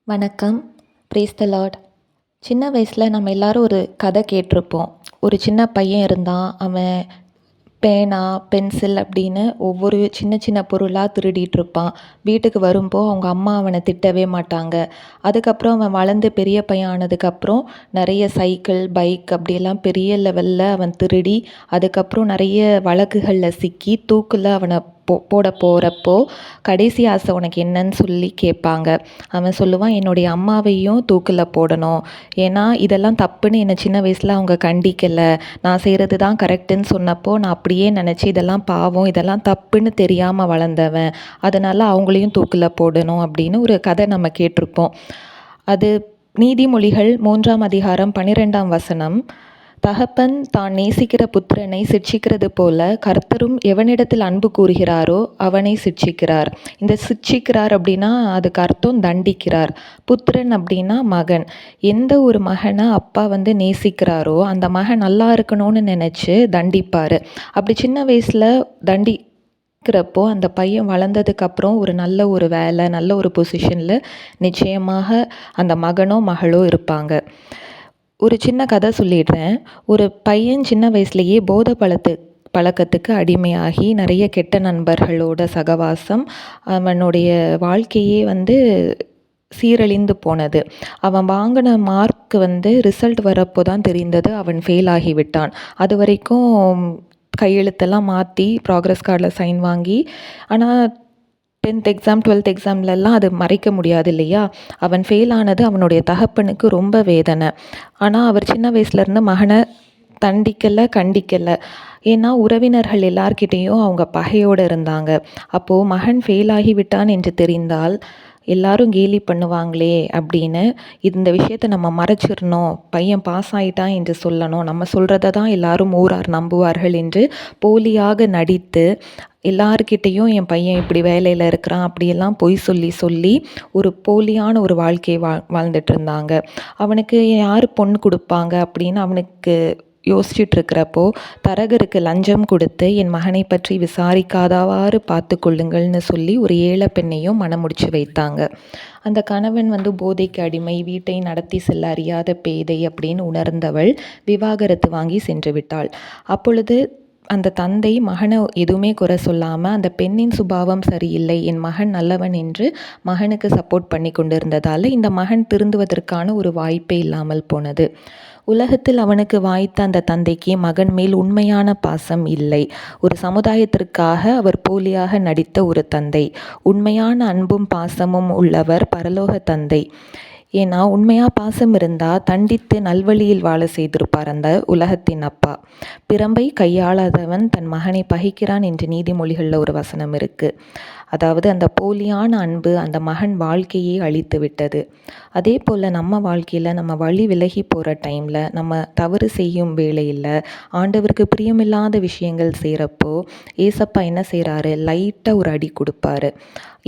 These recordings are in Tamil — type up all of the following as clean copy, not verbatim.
வணக்கம். ப்ரைஸ் த லார்ட். சின்ன வயசில் நம்ம எல்லாரும் ஒரு கதை கேட்டிருப்போம். ஒரு சின்ன பையன் இருந்தான். அவன் பேனா, பென்சில் அப்படின்னு ஒவ்வொரு சின்ன சின்ன பொருளாக திருடிட்டு இருப்பான். வீட்டுக்கு வரும்போது அவங்க அம்மா அவனை திட்டவே மாட்டாங்க. அதுக்கப்புறம் அவன் வளர்ந்து பெரிய பையன் ஆனதுக்கப்புறம் நிறைய சைக்கிள், பைக் அப்படியெல்லாம் பெரிய லெவலில் அவன் திருடி, அதுக்கப்புறம் நிறைய வழக்குகளில் சிக்கி தூக்கில் அவனை போட போகிறப்போ கடைசி ஆசை உனக்கு என்னன்னு சொல்லி கேட்பாங்க. அவன் சொல்லுவான், என்னுடைய அம்மாவையும் தூக்கில் போடணும். ஏன்னா இதெல்லாம் தப்புன்னு என்னை சின்ன வயசில் அவங்க கண்டிக்கலை. நான் செய்கிறது தான் கரெக்டுன்னு சொன்னப்போ நான் அப்படியே நினச்சி இதெல்லாம் பாவம், இதெல்லாம் தப்புன்னு தெரியாமல் வளர்ந்தவன், அதனால் அவங்களையும் தூக்கில் போடணும் அப்படின்னு ஒரு கதை நம்ம கேட்டிருப்போம். அது நீதிமொழிகள் 3ஆம் அதிகாரம் 12ஆம் வசனம். தகப்பன் தான் நேசிக்கிற புத்திரனை சிட்சிக்கிறது போல கர்த்தரும் எவனிடத்தில் அன்பு கூறுகிறாரோ அவனை சிட்சிக்கிறார். இந்த சிட்சிக்கிறார் அப்படின்னா அதுக்கு அர்த்தம் தண்டிக்கிறார். புத்திரன் அப்படின்னா மகன். எந்த ஒரு மகனை அப்பா நேசிக்கிறாரோ அந்த மகன் நல்லா இருக்கணும்னு நினச்சி தண்டிப்பார். அப்படி சின்ன வயசில் தண்டிக்கிறப்போ அந்த பையன் வளர்ந்ததுக்கப்புறம் ஒரு நல்ல ஒரு வேலை, நல்ல ஒரு பொசிஷனில் நிச்சயமாக அந்த மகனோ மகளோ இருப்பாங்க. ஒரு சின்ன கதை சொல்லிடுறேன். ஒரு பையன் சின்ன வயசுலேயே போதை பழக்கத்துக்கு அடிமையாகி நிறைய கெட்ட நண்பர்களோட சகவாசம் அவனுடைய வாழ்க்கையே சீரழிந்து போனது. அவன் வாங்கின மார்க் ரிசல்ட் வரப்போ தான் தெரிந்தது அவன் ஃபெயில் ஆகிவிட்டான். அது வரைக்கும் கையெழுத்தெல்லாம் மாற்றி ப்ராக்ரஸ் கார்டில் சைன் வாங்கி, ஆனால் 10th எக்ஸாம் 12th எக்ஸாம்லலாம் அது மறைக்க முடியாது இல்லையா? அவன் ஃபெயில் ஆனது அவனுடைய தகப்பனுக்கு ரொம்ப வேதனை. ஆனால் அவர் சின்ன வயசுலேருந்து மகனை தண்டிக்கலை, கண்டிக்கலை. ஏன்னா உறவினர்கள் எல்லார்கிட்டேயும் அவங்க பகையோடு இருந்தாங்க. அப்போது மகன் ஃபெயில் ஆகிவிட்டான் என்று தெரிந்தால் எல்லாரும் கேலி பண்ணுவாங்களே அப்படின்னு இந்த விஷயத்தை நம்ம மறைச்சிடணும், பையன் பாஸ் ஆகிட்டான் என்று சொல்லணும், நம்ம சொல்கிறத தான் எல்லாரும் ஊரார் நம்புவார்கள் என்று போலியாக நடித்து எல்லார்கிட்டேயும் என் பையன் இப்படி வேலையில் இருக்கிறான் அப்படியெல்லாம் பொய் சொல்லி ஒரு போலியான ஒரு வாழ்க்கையை வாழ்ந்துட்டு இருந்தாங்க. அவனுக்கு யார் பொண்ணு கொடுப்பாங்க அப்படின்னு அவனுக்கு யோசிச்சுட்டு இருக்கிறப்போ தரகருக்கு லஞ்சம் கொடுத்து என் மகனை பற்றி விசாரிக்காதவாறு பார்த்து கொள்ளுங்கள்னு சொல்லி ஒரு ஏழை பெண்ணையும் மனம் முடிச்சு வைத்தாங்க. அந்த கணவன் போதைக்கு அடிமை, வீட்டை நடத்தி செல்ல அறியாத பேதை அப்படின்னு உணர்ந்தவள் விவாகரத்து வாங்கி சென்று விட்டாள். அப்பொழுது அந்த தந்தை மகனை எதுவுமே குறை சொல்லாமல், அந்த பெண்ணின் சுபாவம் சரியில்லை, என் மகன் நல்லவன் என்று மகனுக்கு சப்போர்ட் பண்ணி கொண்டு இருந்ததால் இந்த மகன் திருந்துவதற்கான ஒரு வாய்ப்பே இல்லாமல் போனது. உலகத்தில் அவனுக்கு வாய்த்த அந்த தந்தைக்கு மகன் மேல் உண்மையான பாசம் இல்லை. ஒரு சமுதாயத்திற்காக அவர் போலியாக நடித்த ஒரு தந்தை. உண்மையான அன்பும் பாசமும் உள்ளவர் பரலோக தந்தை. ஏன்னா உண்மையாக பாசம் இருந்தால் தண்டித்து நல்வழியில் வாழ செய்திருப்பார் அந்த உலகத்தின் அப்பா. பிரம்பை கையாளாதவன் தன் மகனை பகைக்கிறான் என்று நீதிமொழிகளில் ஒரு வசனம் இருக்குது. அதாவது அந்த போலியான அன்பு அந்த மகன் வாழ்க்கையே அழித்து விட்டது. அதே போல் நம்ம வாழ்க்கையில் நம்ம வழி விலகி போகிற டைமில், நம்ம தவறு செய்யும் வேளையில், ஆண்டவருக்கு பிரியமில்லாத விஷயங்கள் செய்கிறப்போ ஏசப்பா என்ன செய்கிறாரு, லைட்டாக ஒரு அடி கொடுப்பாரு.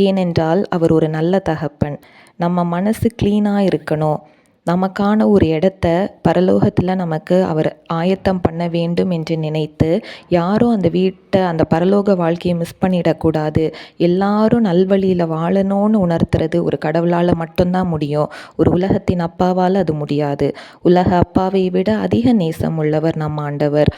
ஏனென்றால் அவர் ஒரு நல்ல தகப்பன். நம்ம மனசு க்ளீனாக இருக்கணும், நமக்கான ஒரு இடத்த பரலோகத்தில் நமக்கு அவர் ஆயத்தம் பண்ண வேண்டும் என்று நினைத்து யாரும் அந்த வீட்டை, அந்த பரலோக வாழ்க்கையை மிஸ் பண்ணிடக்கூடாது, எல்லாரும் நல்வழியில் வாழணும்னு உணர்த்துறது ஒரு கடவுளால் மட்டும்தான் முடியும். ஒரு உலகத்தின் அப்பாவால் அது முடியாது. உலக அப்பாவை விட அதிக நேசம் உள்ளவர் நம் ஆண்டவர்.